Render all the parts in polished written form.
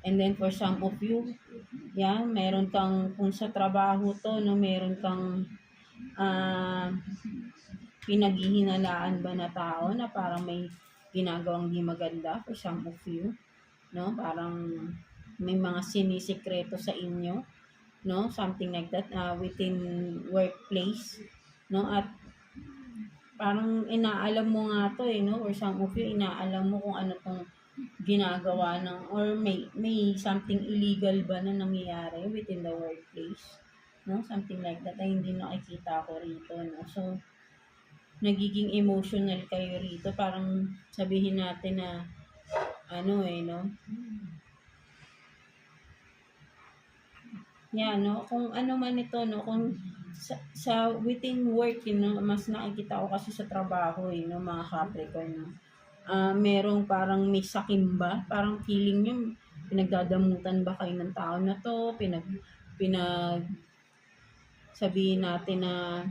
And then for some of you, yan, meron kang, kung sa trabaho to, no, meron kang ah, pinaghihinalaan ba na tao na parang may ginagawang di maganda for some of you, no? Parang may mga sinisikreto sa inyo, no? Something like that within workplace, no? At parang inaalam mo nga to no? Or some of you, inaalam mo kung ano tong ginagawa ng, or may something illegal ba na nangyayari within the workplace, no? Something like that ay hindi nakikita ko rito, no? So, nagiging emotional kayo rito, parang sabihin natin na ano no? Yan, no? Kung ano man ito, no? Kung sa within work, no? Mas nakikita ko kasi sa trabaho, no? Mga Capricorn, no? Merong parang may sakimba, parang feeling nyo, pinagdadamutan ba kayo ng tao na to, pinag sabihin natin na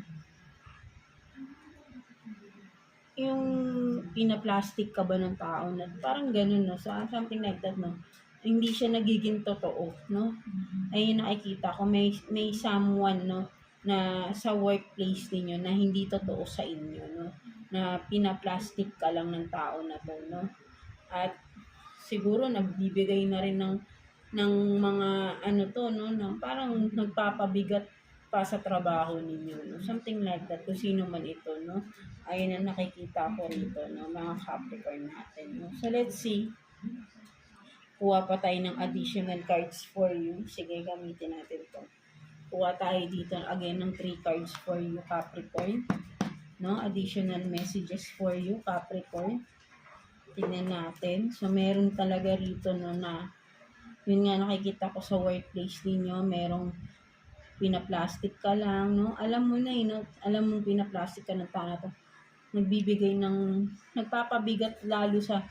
yung pinaplastic ka ba ng tao na parang ganun, no? So, something like that, no? Hindi siya nagiging totoo, no? Ayun nakikita ko, may someone, no, na sa workplace ninyo na hindi totoo sa inyo, no? Na pinaplastic ka lang ng tao na to, no? At siguro nagbibigay na rin ng mga ano to, no, na parang nagpapabigat pa sa trabaho ninyo, no? Something like that, kung sino man ito, no? Ayun ang nakikita ko rito, no, mga Capricorn natin, no? So, let's see. Kuha pa tayo ng additional cards for you. Sige, gamitin natin to. Kuha tayo dito again ng 3 cards for you, Capricorn, no? Additional messages for you, Capricorn. Tingnan natin. So, meron talaga rito, no, na yun nga nakikita ko sa workplace ninyo, merong pinaplastic ka lang, no? Alam mo na no? Alam mo pinaplastic ka ng tao na to. Nagpapabigat lalo sa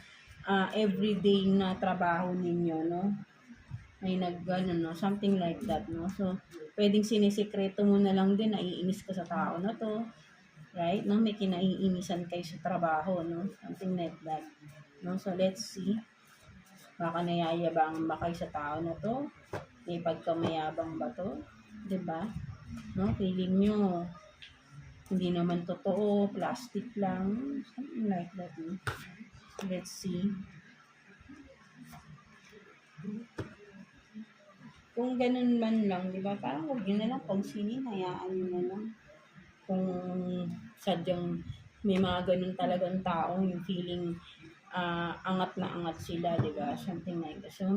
everyday na trabaho ninyo, no? May no? Something like that, no? So, pwedeng sinisikreto mo na lang din, naiinis ka sa tao na to, right? No? May kinaiinisan kayo sa trabaho, no? Something like that, no? So, let's see. Baka nayayabangan ba kayo sa tao na to? May pagkamayabang ba to? Diba? No? Feeling nyo, hindi naman totoo, plastic lang, something like that, no? Let's see. Kung ganun man lang, di ba? Parang huwag nyo na lang pansinin, hayaan nyo na lang. Kung sadyang may mga ganun talagang tao, yung feeling angat na angat sila, di ba? Something like that. So,